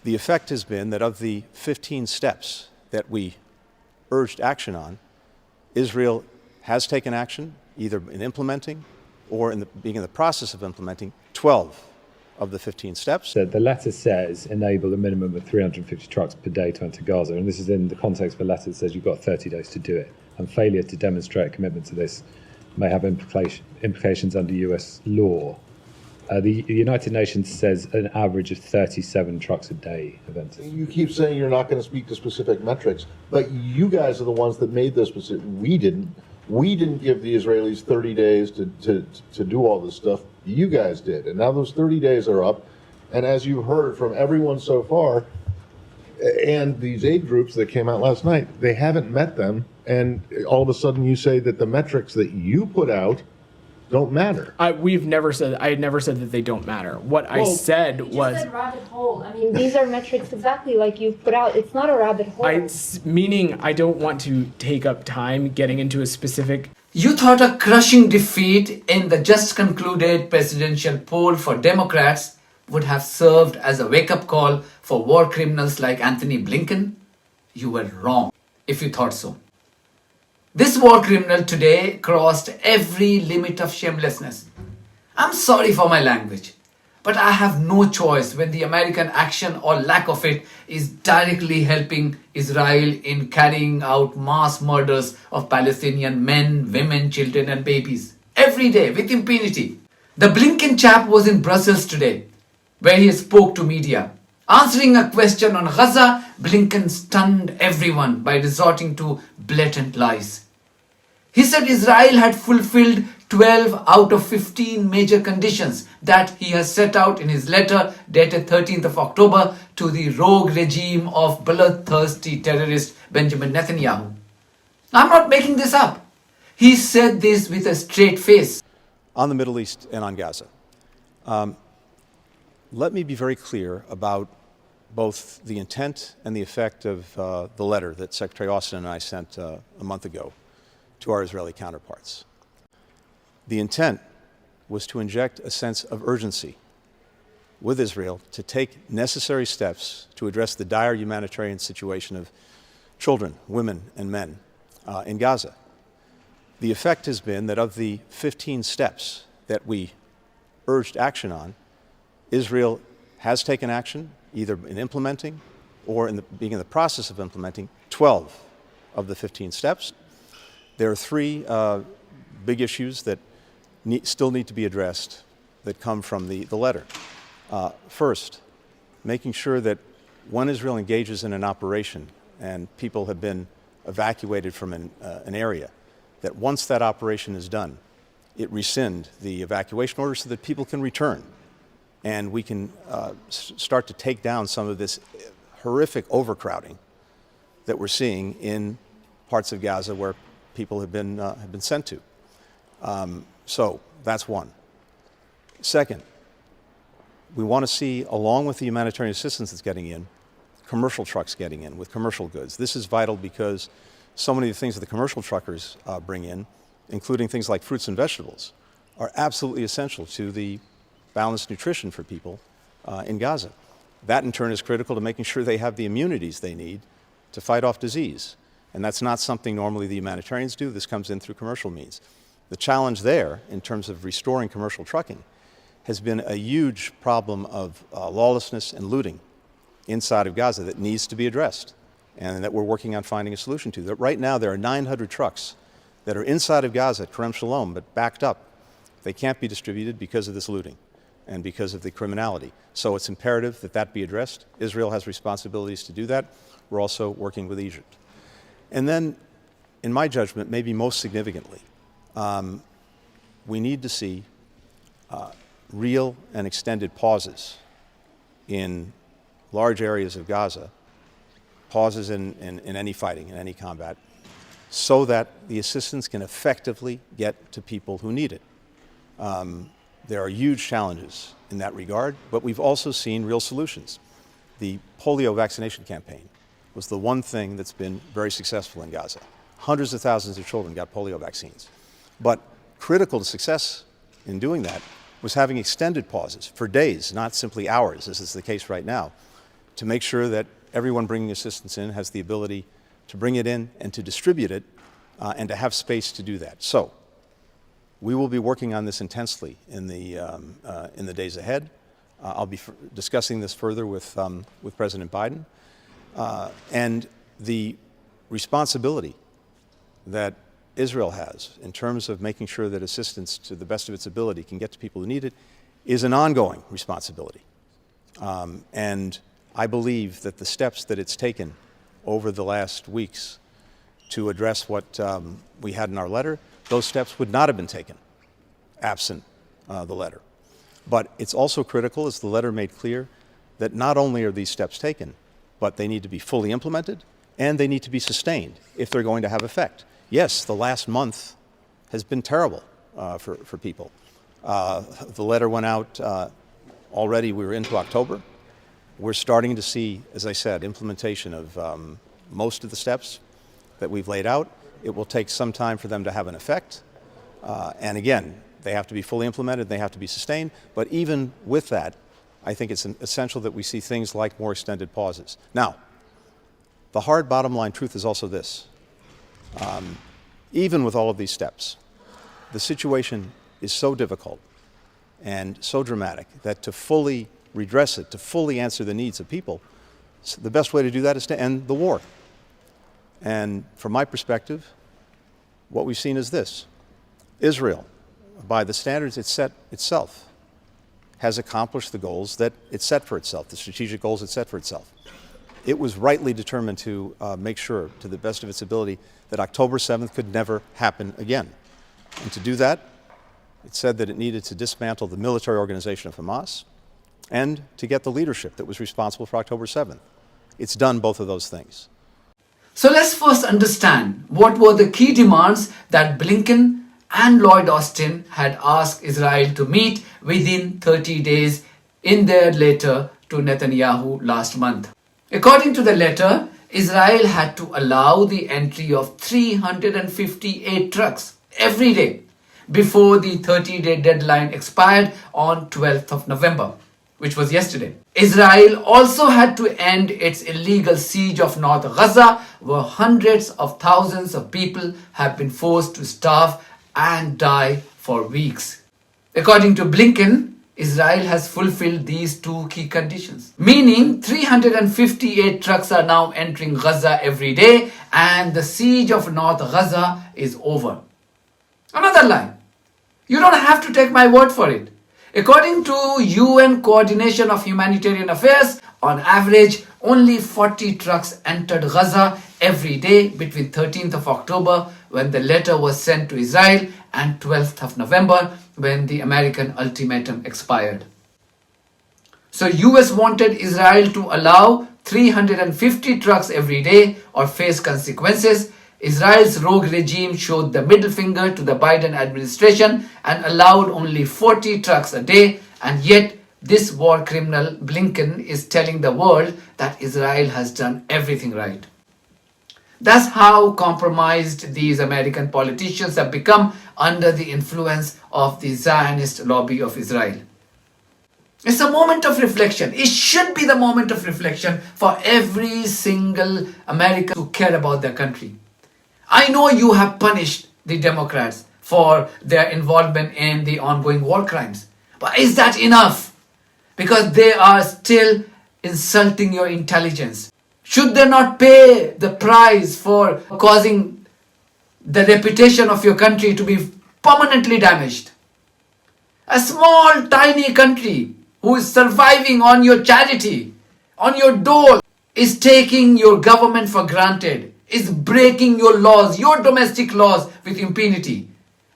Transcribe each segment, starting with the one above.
The effect has been that of the 15 steps that we urged action on, Israel has taken action, either in implementing or being in the process of implementing 12 of the 15 steps. So the letter says enable a minimum of 350 trucks per day to enter Gaza, and this is in the context of a letter that says you've got 30 days to do it, and failure to demonstrate a commitment to this may have implications under US law. The United Nations says an average of 37 trucks a day have entered. You keep saying you're not going to speak to specific metrics, but you guys are the ones that made those specific. We didn't. We didn't give the Israelis 30 days to do all this stuff. You guys did. And now those 30 days are up. And as you've heard from everyone so far, and these aid groups that came out last night, they haven't met them. And all of a sudden you say that the metrics that you put out don't matter. I had never said that they don't matter. What I said was... You said rabbit hole. I mean, these are metrics exactly like you put out. It's not a rabbit hole. Meaning I don't want to take up time getting into a specific... You thought a crushing defeat in the just concluded presidential poll for Democrats would have served as a wake-up call for war criminals like Antony Blinken? You were wrong if you thought so. This war criminal today crossed every limit of shamelessness. I'm sorry for my language, but I have no choice when the American action or lack of it is directly helping Israel in carrying out mass murders of Palestinian men, women, children and babies every day with impunity. The Blinken chap was in Brussels today, where he spoke to media. Answering a question on Gaza, Blinken stunned everyone by resorting to blatant lies. He said Israel had fulfilled 12 out of 15 major conditions that he has set out in his letter dated 13th of October to the rogue regime of bloodthirsty terrorist Benjamin Netanyahu. I'm not making this up. He said this with a straight face. On the Middle East and on Gaza, let me be very clear about both the intent and the effect of the letter that Secretary Austin and I sent a month ago to our Israeli counterparts. The intent was to inject a sense of urgency with Israel to take necessary steps to address the dire humanitarian situation of children, women, and men in Gaza. The effect has been that of the 15 steps that we urged action on, Israel has taken action, either in implementing or being in the process of implementing 12 of the 15 steps. There are three big issues that still need to be addressed that come from the letter. First, making sure that when Israel engages in an operation and people have been evacuated from an area, that once that operation is done, it rescind the evacuation order so that people can return. And we can start to take down some of this horrific overcrowding that we're seeing in parts of Gaza where people have been sent to. So that's one. Second, we want to see, along with the humanitarian assistance that's getting in, commercial trucks getting in with commercial goods. This is vital because so many of the things that the commercial truckers bring in, including things like fruits and vegetables, are absolutely essential to the balanced nutrition for people in Gaza. That in turn is critical to making sure they have the immunities they need to fight off disease. And that's not something normally the humanitarians do. This comes in through commercial means. The challenge there, in terms of restoring commercial trucking, has been a huge problem of lawlessness and looting inside of Gaza that needs to be addressed and that we're working on finding a solution to. That right now there are 900 trucks that are inside of Gaza at Kerem Shalom but backed up. They can't be distributed because of this looting and because of the criminality. So it's imperative that that be addressed. Israel has responsibilities to do that. We're also working with Egypt. And then, in my judgment, maybe most significantly, we need to see real and extended pauses in large areas of Gaza, pauses in any fighting, in any combat, so that the assistance can effectively get to people who need it. There are huge challenges in that regard, but we've also seen real solutions. The polio vaccination campaign was the one thing that's been very successful in Gaza. Hundreds of thousands of children got polio vaccines. But critical to success in doing that was having extended pauses for days, not simply hours, as is the case right now, to make sure that everyone bringing assistance in has the ability to bring it in and to distribute it and to have space to do that. So we will be working on this intensely in the days ahead. I'll be discussing this further with President Biden. And the responsibility that Israel has in terms of making sure that assistance to the best of its ability can get to people who need it is an ongoing responsibility. And I believe that the steps that it's taken over the last weeks to address what we had in our letter, those steps would not have been taken absent the letter. But it's also critical, as the letter made clear, that not only are these steps taken, but they need to be fully implemented and they need to be sustained if they're going to have effect. Yes, the last month has been terrible for people. The letter went out already, we were into October. We're starting to see, as I said, implementation of most of the steps that we've laid out. It will take some time for them to have an effect. And again, they have to be fully implemented, they have to be sustained. But even with that, I think it's essential that we see things like more extended pauses. Now, the hard bottom line truth is also this. Even with all of these steps, the situation is so difficult and so dramatic that to fully redress it, to fully answer the needs of people, the best way to do that is to end the war. And from my perspective, what we've seen is this. Israel, by the standards it set itself, has accomplished the goals that it set for itself, the strategic goals it set for itself. It was rightly determined to make sure, to the best of its ability, that October 7th could never happen again. And to do that, it said that it needed to dismantle the military organization of Hamas and to get the leadership that was responsible for October 7th. It's done both of those things. So let's first understand what were the key demands that Blinken and Lloyd Austin had asked Israel to meet within 30 days in their letter to Netanyahu last month. According to the letter, Israel had to allow the entry of 358 trucks every day before the 30-day deadline expired on 12th of November, which was yesterday. Israel also had to end its illegal siege of North Gaza, where hundreds of thousands of people have been forced to starve and die for weeks. According to Blinken, Israel has fulfilled these two key conditions, meaning 358 trucks are now entering Gaza every day and the siege of North Gaza is over. Another line. You don't have to take my word for it. According to UN Coordination of Humanitarian Affairs, on average, only 40 trucks entered Gaza every day between 13th of October, when the letter was sent to Israel, and 12th of November, when the American ultimatum expired. So US wanted Israel to allow 350 trucks every day or face consequences. Israel's rogue regime showed the middle finger to the Biden administration and allowed only 40 trucks a day, and yet this war criminal Blinken is telling the world that Israel has done everything right. That's how compromised these American politicians have become under the influence of the Zionist lobby of Israel. It's a moment of reflection. It should be the moment of reflection for every single American who care about their country. I know you have punished the Democrats for their involvement in the ongoing war crimes. But is that enough? Because they are still insulting your intelligence. Should they not pay the price for causing the reputation of your country to be permanently damaged? A small, tiny country who is surviving on your charity, on your dole, is taking your government for granted, is breaking your laws, your domestic laws with impunity.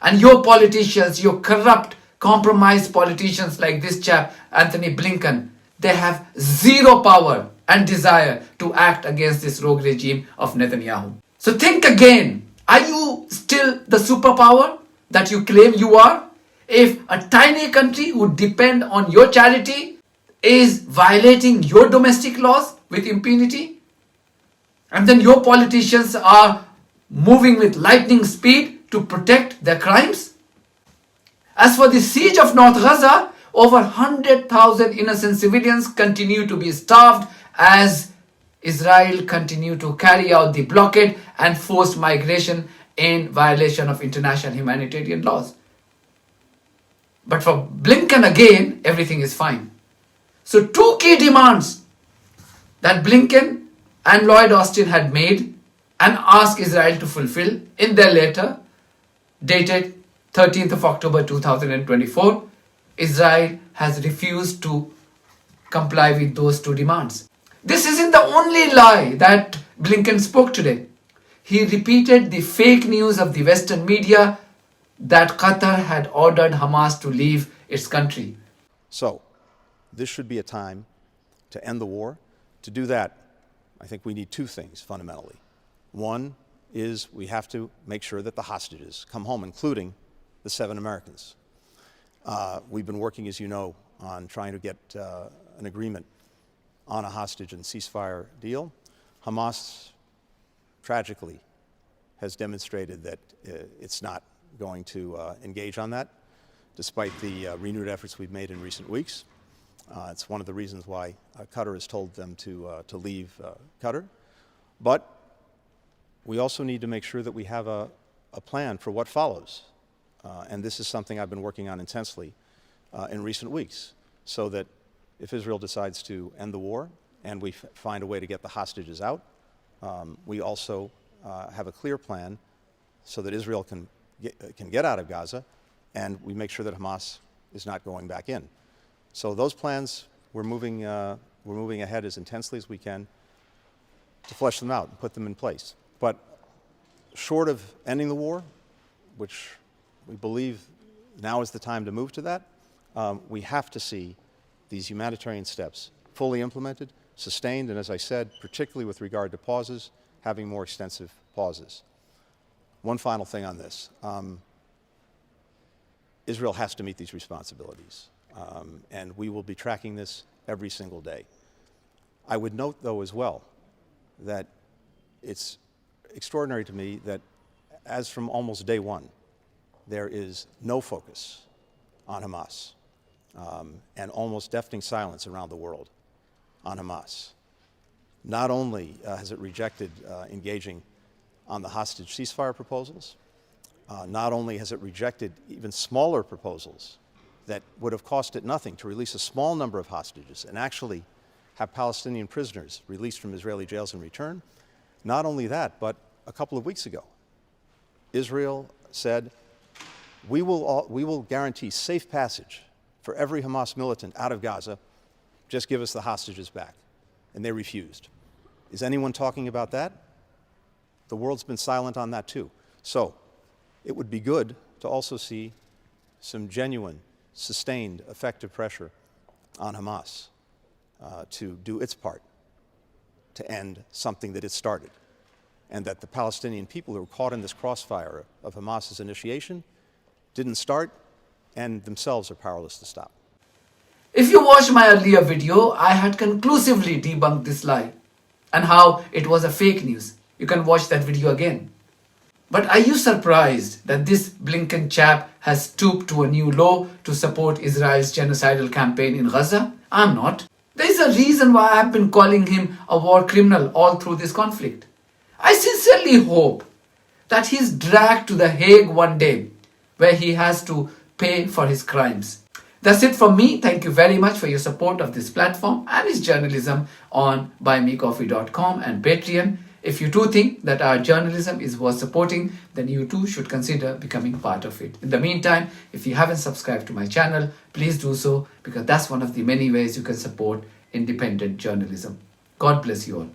And your politicians, your corrupt, compromised politicians like this chap, Antony Blinken, they have zero power and desire to act against this rogue regime of Netanyahu. So think again. Are you still the superpower that you claim you are? If a tiny country would depend on your charity is violating your domestic laws with impunity, and then your politicians are moving with lightning speed to protect their crimes? As for the siege of North Gaza, over 100,000 innocent civilians continue to be starved as Israel continued to carry out the blockade and forced migration in violation of international humanitarian laws. But for Blinken again, everything is fine. So two key demands that Blinken and Lloyd Austin had made and asked Israel to fulfill in their letter dated 13th of October 2024, Israel has refused to comply with those two demands. This isn't the only lie that Blinken spoke today. He repeated the fake news of the Western media that Qatar had ordered Hamas to leave its country. So, this should be a time to end the war. To do that, I think we need two things fundamentally. One is we have to make sure that the hostages come home, including the 7 Americans. We've been working, as you know, on trying to get an agreement on a hostage and ceasefire deal. Hamas, tragically, has demonstrated that it's not going to engage on that, despite the renewed efforts we've made in recent weeks. It's one of the reasons why Qatar has told them to leave Qatar. But we also need to make sure that we have a plan for what follows. And this is something I've been working on intensely in recent weeks, so that if Israel decides to end the war and we find a way to get the hostages out, we also have a clear plan so that Israel can get out of Gaza, and we make sure that Hamas is not going back in. So those plans, we're moving ahead as intensely as we can to flesh them out and put them in place. But short of ending the war, which we believe now is the time to move to that, we have to see these humanitarian steps fully implemented, sustained, and as I said, particularly with regard to pauses, having more extensive pauses. One final thing on this. Israel has to meet these responsibilities, and we will be tracking this every single day. I would note, though, as well, that it's extraordinary to me that as from almost day one, there is no focus on Hamas, and almost deafening silence around the world on Hamas. Not only has it rejected engaging on the hostage ceasefire proposals, not only has it rejected even smaller proposals that would have cost it nothing to release a small number of hostages and actually have Palestinian prisoners released from Israeli jails in return. Not only that, but a couple of weeks ago, Israel said, we will guarantee safe passage for every Hamas militant out of Gaza, just give us the hostages back. And they refused. Is anyone talking about that? The world's been silent on that too. So it would be good to also see some genuine, sustained, effective pressure on Hamas to do its part to end something that it started, and that the Palestinian people who were caught in this crossfire of Hamas's initiation didn't start and themselves are powerless to stop. If you watched my earlier video, I had conclusively debunked this lie and how it was a fake news. You can watch that video again. But are you surprised that this Blinken chap has stooped to a new low to support Israel's genocidal campaign in Gaza? I'm not. There is a reason why I've been calling him a war criminal all through this conflict. I sincerely hope that he's dragged to The Hague one day, where he has to pay for his crimes. That's it from me. Thank you very much for your support of this platform and its journalism on buymecoffee.com and Patreon. If you too think that our journalism is worth supporting, then you too should consider becoming part of it. In the meantime, if you haven't subscribed to my channel, please do so, because that's one of the many ways you can support independent journalism. God bless you all.